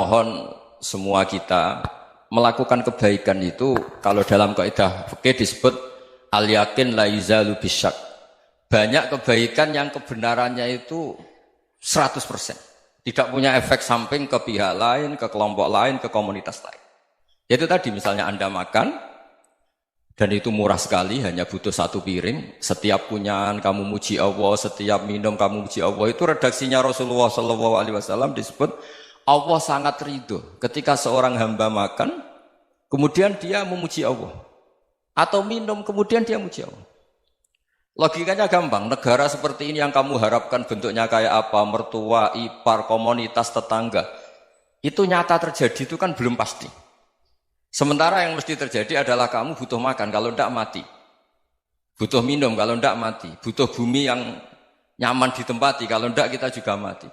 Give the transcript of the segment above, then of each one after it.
mohon semua kita melakukan kebaikan itu kalau dalam kaidah fikih disebut al-yakin la yuzalu bisyak. Banyak kebaikan yang kebenarannya itu 100%. Tidak punya efek samping ke pihak lain, ke kelompok lain, ke komunitas lain. Yaitu tadi misalnya Anda makan dan itu murah sekali, hanya butuh satu piring. Setiap punyaan kamu muji Allah, setiap minum kamu muji Allah. Itu redaksinya Rasulullah SAW disebut Allah sangat ridho ketika seorang hamba makan, kemudian dia memuji Allah. Atau minum, kemudian dia muji Allah. Logikanya gampang, negara seperti ini yang kamu harapkan bentuknya kayak apa, mertua, ipar, komunitas, tetangga. Itu nyata terjadi itu kan belum pasti. Sementara yang mesti terjadi adalah kamu butuh makan, kalau tidak mati. Butuh minum, kalau tidak mati. Butuh bumi yang nyaman ditempati, kalau tidak kita juga mati.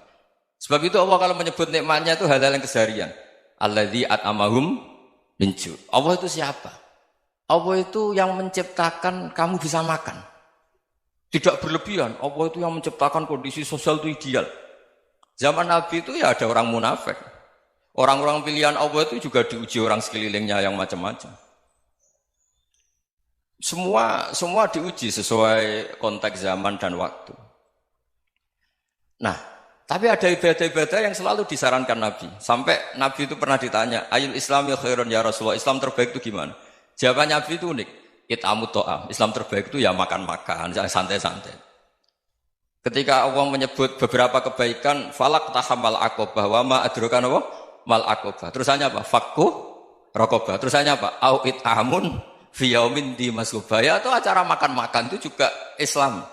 Sebab itu Allah kalau menyebut nikmatnya itu hal-hal yang keseharian. Alladzi at'amahum min ju'. Allah itu siapa? Allah itu yang menciptakan kamu bisa makan. Tidak berlebihan. Allah itu yang menciptakan kondisi sosial itu ideal. Zaman Nabi itu ya ada orang munafik. Orang-orang pilihan Allah itu juga diuji orang sekelilingnya yang macam-macam. Semua diuji sesuai konteks zaman dan waktu. Nah, tapi ada ibadah-ibadah yang selalu disarankan Nabi. Sampai Nabi itu pernah ditanya, ayul islami khairun ya Rasulullah, Islam terbaik itu gimana? Jawaban Nabi itu unik. It'amut to'am. Islam terbaik itu ya makan-makan, santai-santai. Ketika Allah menyebut beberapa kebaikan, falak tahamal aqobah, wa ma adrokan apa? Mal aqobah. Terusannya apa? Fakku raqobah. Terusannya apa? Au it'amun fi yaumin di masubah. Ya itu acara makan-makan itu juga Islam.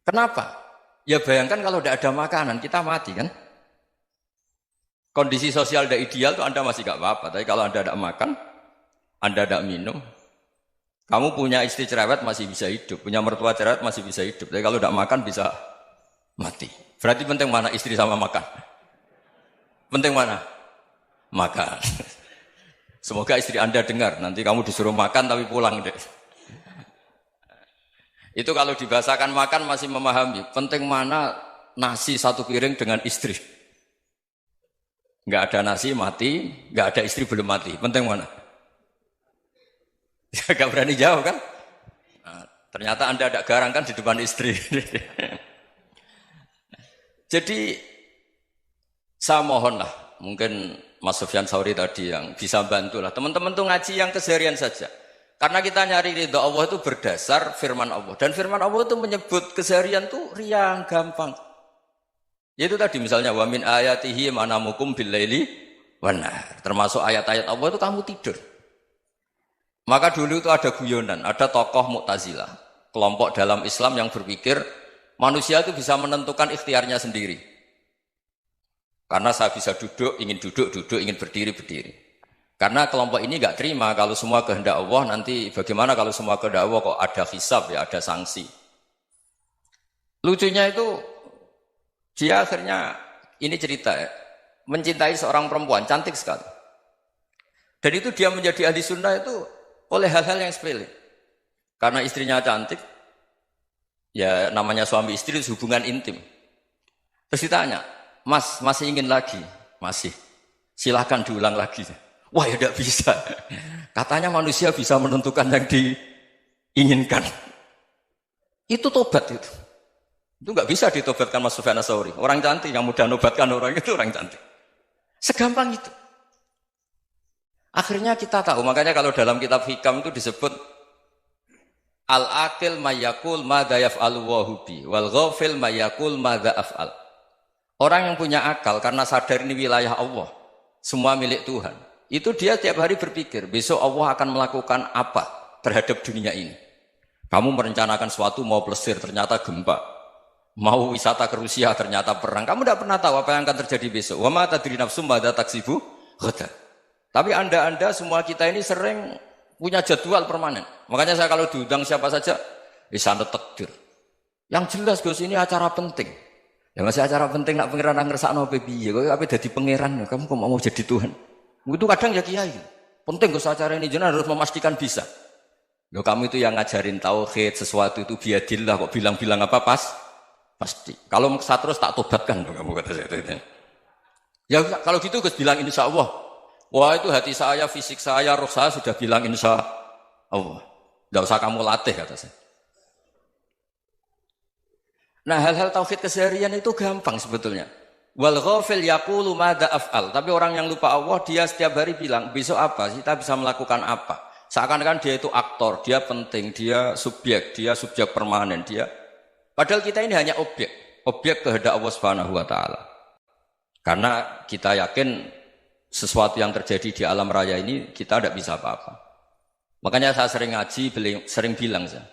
Kenapa? Ya bayangkan kalau tidak ada makanan, kita mati kan? Kondisi sosial tidak ideal itu Anda masih gak apa-apa. Tapi kalau Anda tidak makan, Anda tidak minum, kamu punya istri cerewet masih bisa hidup, punya mertua cerewet masih bisa hidup. Tapi kalau tidak makan bisa mati. Berarti penting mana istri sama makan? Penting mana? Makan. Semoga istri Anda dengar, nanti kamu disuruh makan tapi pulang deh. Itu kalau dibahasakan makan masih memahami. Penting mana nasi satu piring dengan istri. Enggak ada nasi mati, enggak ada istri belum mati. Penting mana? Enggak berani jawab kan? Nah, ternyata Anda ada garang kan di depan istri. Jadi saya mohonlah, mungkin Mas Sufyan Sauri tadi yang bisa bantulah. Teman-teman tuh ngaji yang keseharian saja. Karena kita nyari ridha Allah itu berdasar firman Allah. Dan firman Allah itu menyebut keseharian itu riang, gampang. Yaitu tadi misalnya wa min ayatihi manamukum bil-laili wan-nahar. Termasuk ayat-ayat Allah itu kamu tidur. Maka dulu itu ada guyonan, ada tokoh Mu'tazilah, kelompok dalam Islam yang berpikir manusia itu bisa menentukan ikhtiarnya sendiri. Karena saya bisa duduk, duduk, ingin berdiri, berdiri. Karena kelompok ini enggak terima kalau semua kehendak Allah, nanti bagaimana kalau semua kehendak Allah kok ada hisab ya, ada sanksi. Lucunya itu dia akhirnya ini cerita ya, mencintai seorang perempuan cantik sekali. Dan itu dia menjadi ahli sunnah itu oleh hal-hal yang sepele. Karena istrinya cantik, ya namanya suami istri hubungan intim. Terus ditanya, Mas, masih ingin lagi? Masih. Silahkan diulang lagi. Wah ya tidak bisa. Katanya manusia bisa menentukan yang diinginkan. Itu tobat itu. Itu nggak bisa ditobatkan Mas Sufyan Ats-Tsauri. Orang cantik yang mudah nobatkan orang itu orang cantik. Segampang itu. Akhirnya kita tahu, makanya kalau dalam kitab Hikam itu disebut al-aqil mayyakul madza yaf'alu wa hubi wal ghafil mayyakul madza af'al. Orang yang punya akal karena sadar ini wilayah Allah, semua milik Tuhan. Itu dia tiap hari berpikir, besok Allah akan melakukan apa terhadap dunia ini. Kamu merencanakan sesuatu mau plesir, ternyata gempa. Mau wisata ke Rusia, ternyata perang. Kamu tidak pernah tahu apa yang akan terjadi besok. Wa ma tadri nafsum madza taksibu ghadan. Tapi anda semua kita ini sering punya jadwal permanen. Makanya saya kalau diundang siapa saja, sana takdir. Yang jelas Gus ini acara penting. Ya masih acara penting nak pangeran ngersakno piye? Kok ape dadi pangeran? Kamu kok mau jadi Tuhan? Itu kadang ya kiai. Penting Gus acara ini jenengan harus memastikan bisa. Loh kamu itu yang ngajarin tauhid, sesuatu itu biadillah kok bilang-bilang apa pasti. Kalau maksa terus tak tobatkan loh kamu kata saya itu. Ya kalau gitu Gus bilang insya Allah. Wah itu hati saya, fisik saya, roh saya sudah bilang insya Allah. Tidak usah kamu latih kata saya. Nah hal-hal tauhid keseharian itu gampang sebetulnya. Wal ghafil yaqulu madza af'al. Tapi orang yang lupa Allah dia setiap hari bilang besok apa? Kita bisa melakukan apa? Seakan-akan dia itu aktor, dia penting, dia subjek permanen, dia. Padahal kita ini hanya objek kehendak Allah Subhanahu wa taala. Karena kita yakin sesuatu yang terjadi di alam raya ini kita tidak bisa apa-apa. Makanya saya sering ngaji, sering bilang saya.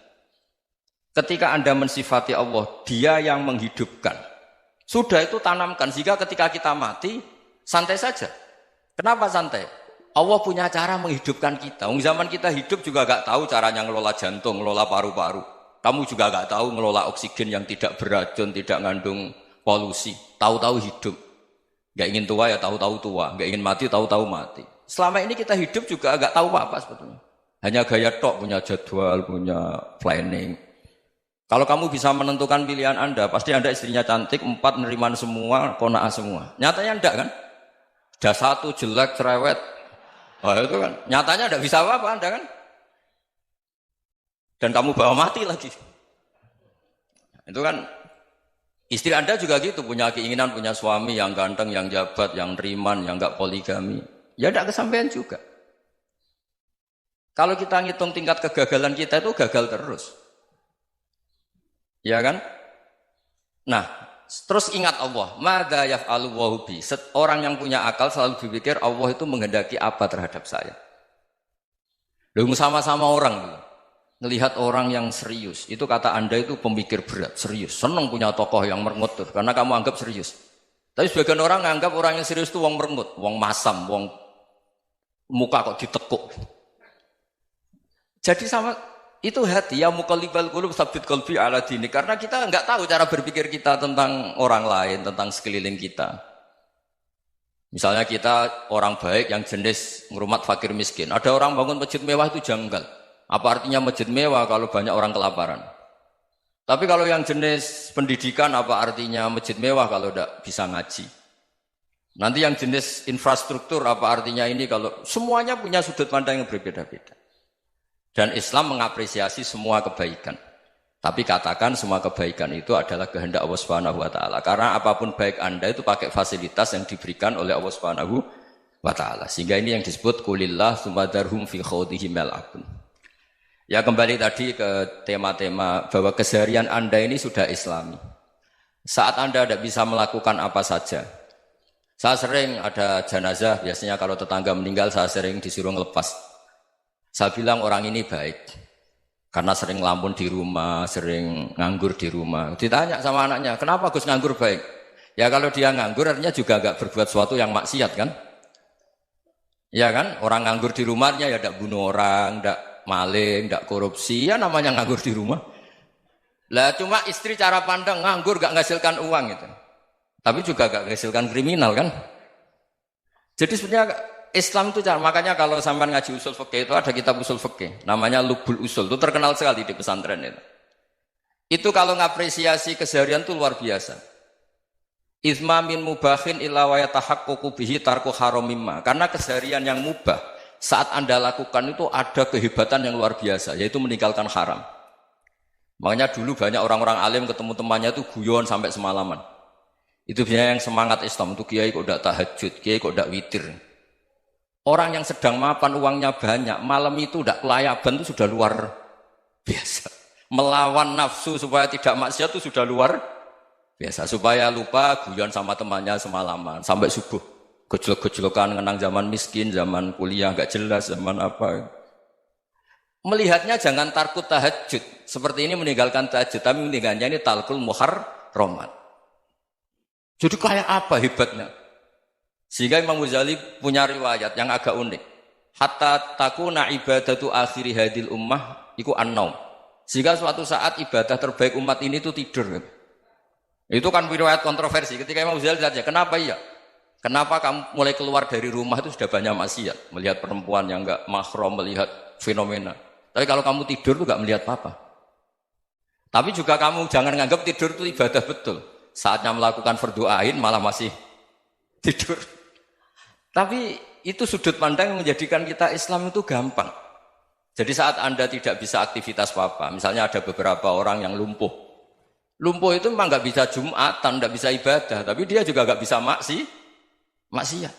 Ketika Anda mensifati Allah, Dia yang menghidupkan. Sudah itu tanamkan sehingga ketika kita mati santai saja. Kenapa santai? Allah punya cara menghidupkan kita. Zaman kita hidup juga gak tahu caranya ngelola jantung, ngelola paru-paru. Kamu juga gak tahu ngelola oksigen yang tidak beracun, tidak ngandung polusi. Tahu-tahu hidup. Gak ingin tua ya tahu-tahu tua, gak ingin mati tahu-tahu mati. Selama ini kita hidup juga gak tahu apa sebetulnya. Hanya gaya tok, punya jadwal, punya planning. Kalau kamu bisa menentukan pilihan Anda, pasti Anda istrinya cantik, 4 neriman semua, kona'ah semua. Nyatanya enggak kan? Ada 1 jelek, cerewet. Wah itu kan, nyatanya enggak bisa apa-apa Anda kan? Dan kamu bawa mati lagi. Itu kan, istri Anda juga gitu, punya keinginan, punya suami yang ganteng, yang jabat, yang neriman, yang enggak poligami. Ya enggak kesampaian juga. Kalau kita ngitung tingkat kegagalan kita itu gagal terus. Ya kan? Nah, terus ingat Allah. Madza yaf'alu wa bi. Orang yang punya akal selalu berpikir Allah itu menghendaki apa terhadap saya. Lalu sama-sama orang melihat orang yang serius. Itu kata Anda itu pemikir berat, serius. Senang punya tokoh yang merengut karena kamu anggap serius. Tapi sebagian orang menganggap orang yang serius itu wong merengut, wong masam, wong muka kok ditekuk. Jadi sama itu hati ya muqallibal qulub tsabbit qalbi ala dini, karena kita enggak tahu cara berpikir kita tentang orang lain, tentang sekeliling kita. Misalnya kita orang baik yang jenis ngrumat fakir miskin. Ada orang bangun masjid mewah itu janggal. Apa artinya masjid mewah kalau banyak orang kelaparan? Tapi kalau yang jenis pendidikan apa artinya masjid mewah kalau tidak bisa ngaji? Nanti yang jenis infrastruktur apa artinya ini kalau semuanya punya sudut pandang yang berbeda-beda. Dan Islam mengapresiasi semua kebaikan. Tapi katakan semua kebaikan itu adalah kehendak Allah Subhanahu wa taala. Karena apapun baik Anda itu pakai fasilitas yang diberikan oleh Allah Subhanahu wa taala. Sehingga ini yang disebut qulillah sumadarhum fi khawdihim yal'abun. Ya kembali tadi ke tema-tema bahwa keseharian Anda ini sudah Islami. Saat Anda tidak bisa melakukan apa saja. Saya sering ada jenazah, biasanya kalau tetangga meninggal saya sering disuruh ngelepas. Saya bilang orang ini baik karena sering ngelamun di rumah, sering nganggur di rumah. Ditanya sama anaknya, kenapa Gus nganggur baik? Ya kalau dia nganggur artinya juga agak berbuat sesuatu yang maksiat kan? Ya kan? Orang nganggur di rumahnya ya tidak bunuh orang, tidak maling, tidak korupsi, ya namanya nganggur di rumah. Lah cuma istri cara pandang nganggur gak menghasilkan uang itu. Tapi juga gak menghasilkan kriminal kan? Jadi sebenarnya Islam itu cara, makanya kalau sampai ngaji usul fikih itu ada kitab usul fikih, namanya Lubul Usul, itu terkenal sekali di pesantren itu. Itu kalau ngapresiasi keseharian itu luar biasa. Izma min mubahin illa wa yatahaqqaqu bihi tarku haramimma. Karena keseharian yang mubah saat Anda lakukan itu ada kehebatan yang luar biasa, yaitu meninggalkan haram. Makanya dulu banyak orang-orang alim ketemu temannya itu guyon sampai semalaman. Itu biasanya yang semangat Islam itu kiai kok tidak tahajud, kiai kok tidak witir. Orang yang sedang mapan uangnya banyak, malam itu tidak kelayaban itu sudah luar biasa. Melawan nafsu supaya tidak maksiat itu sudah luar biasa. Supaya lupa guyon sama temannya semalaman sampai subuh. Gejlok-gejlokan ngenang zaman miskin, zaman kuliah nggak jelas, zaman apa. Melihatnya jangan takut tahajud. Seperti ini meninggalkan tahajud, tapi meninggalkannya ini talqul muharramat. Jadi kayak apa hebatnya? Sehingga Imam Ghazali punya riwayat yang agak unik. Hatta takuna ibadatu akhiri hadil ummah iku an-naum. Sehingga suatu saat ibadah terbaik umat ini itu tidur. Itu kan riwayat kontroversi. Ketika Imam Ghazali tanya, kenapa iya? Kenapa kamu mulai keluar dari rumah itu sudah banyak maksiat? Melihat perempuan yang enggak mahram, melihat fenomena. Tapi kalau kamu tidur itu enggak melihat apa-apa. Tapi juga kamu jangan menganggap tidur itu ibadah betul. Saatnya melakukan fardu ain malah masih Tidur. Tapi itu sudut pandang yang menjadikan kita Islam itu gampang. Jadi saat Anda tidak bisa aktivitas apa-apa, misalnya ada beberapa orang yang lumpuh. Lumpuh itu memang nggak bisa Jumatan, nggak bisa ibadah, tapi dia juga nggak bisa maksiat.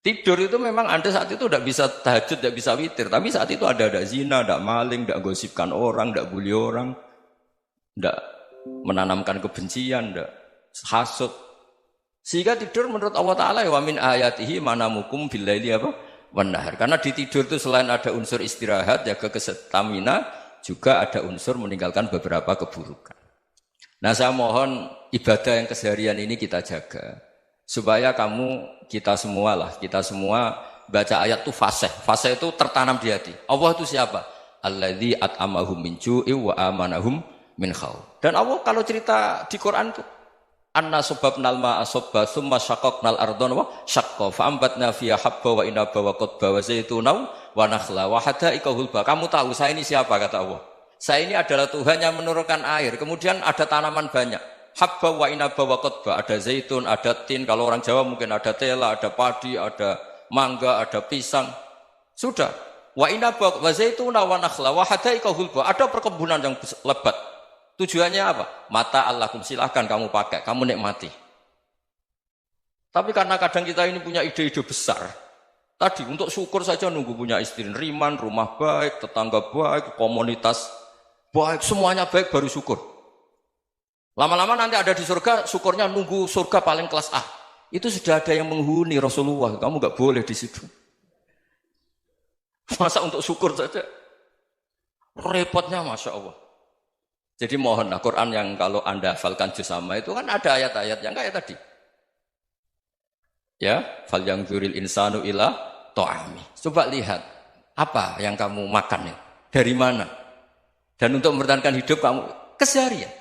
Tidur itu memang Anda saat itu tidak bisa tahajud, tidak bisa witir, tapi saat itu ada zina, ada maling, tidak gosipkan orang, tidak bully orang, tidak menanamkan kebencian, tidak hasud. Sehingga tidur menurut Allah Ta'ala wa min ayatihi manamukum billaili apa? Wanahar. Karena di tidur itu selain ada unsur istirahat, jaga kestamina, juga ada unsur meninggalkan beberapa keburukan. Nah saya mohon ibadah yang keseharian ini kita jaga. Supaya kita semua baca ayat itu fasih. Fasih itu tertanam di hati. Allah itu siapa? Alladzi at'amahum min ju'i wa amanahum min khauf. Dan Allah kalau cerita di Quran itu anna sababnal ma'a sabba tsumma syaqqaqnal ardha wa syaqqa fa ambatna fiha habba wa inaba wa qadba wa zaituna wa nakhla wa hada'iqa hulba. Kamu tahu saya ini siapa kata Allah? Saya ini adalah Tuhan yang menurunkan air, kemudian ada tanaman banyak. Habba wa inaba wa qadba, ada zaitun, ada tin, kalau orang Jawa mungkin ada tela, ada padi, ada mangga, ada pisang. Sudah. Wa inaba wa zaituna wa nakhla wa hada'iqa hulba. Ada perkebunan yang lebat. Tujuannya apa? Mata Allahkum, silahkan kamu pakai, kamu nikmati. Tapi karena kadang kita ini punya ide-ide besar. Tadi untuk syukur saja nunggu punya istri riman, rumah baik, tetangga baik, komunitas baik, semuanya baik baru syukur. Lama-lama nanti ada di surga, syukurnya nunggu surga paling kelas A. Itu sudah ada yang menghuni Rasulullah, kamu gak boleh di situ. Masa untuk syukur saja? Repotnya Masya Allah. Jadi mohonlah Quran yang kalau Anda hafalkan juz sama itu kan ada ayat-ayat yang kayak tadi. Ya, fal yang dzuril insanu ila ta'ami. Coba lihat apa yang kamu makan ya? Dari mana? Dan untuk mempertahankan hidup kamu keseharian.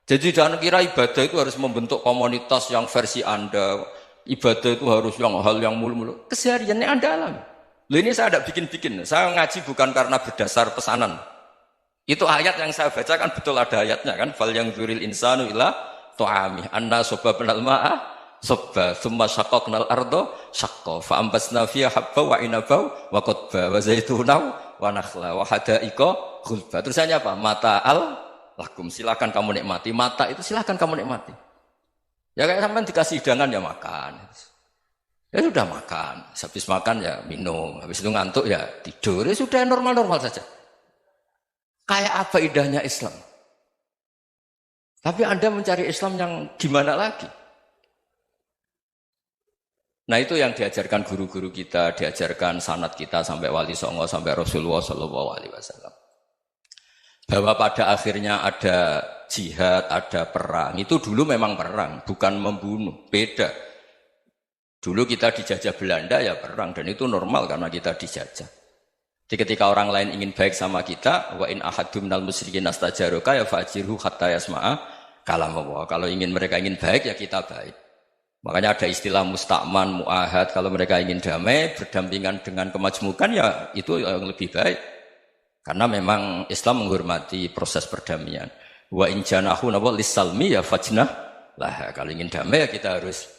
Jadi jangan kira ibadah itu harus membentuk komunitas yang versi Anda. Ibadah itu harus hal yang mulu-mulu. Kesehariannya Anda alami. Loh ini saya tidak bikin-bikin. Saya ngaji bukan karena berdasar pesanan. Itu ayat yang saya baca kan betul ada ayatnya kan. Fal yang dzuril insanu ila ta'ami. Anna sababnal ma'a sabba thumma syaqqaqnal arda syaqqa fa ambasna fiha habba wa inaba wa qadba wa zaituna wa nakhla wa hada'iqa ghulba. Terusannya apa? Mata'al lakum, silakan kamu nikmati. Mata itu silakan kamu nikmati. Ya kayak sampean dikasih hidangan ya makan. Ya sudah makan, habis makan ya minum, habis itu ngantuk ya tidur. Ya sudah normal-normal saja. Kayak apa indahnya Islam? Tapi Anda mencari Islam yang gimana lagi? Nah itu yang diajarkan guru-guru kita, diajarkan sanad kita sampai Wali Songo, sampai Rasulullah SAW. Bahwa pada akhirnya ada jihad, ada perang. Itu dulu memang perang, bukan membunuh, beda. Dulu kita dijajah Belanda ya perang, dan itu normal karena kita dijajah. Jadi ketika orang lain ingin baik sama kita, wa in ahadum minal musyrikin astajaruka ya fa'jirhu hatta yasma'a kalam Allah. Kalau mereka ingin baik ya kita baik. Makanya ada istilah musta'man, mu'ahad. Kalau mereka ingin damai, berdampingan dengan kemajmukan ya itu yang lebih baik. Karena memang Islam menghormati proses perdamaian. Wa in janahu lis-salmi ya fajnah lah. Kalau ingin damai ya kita harus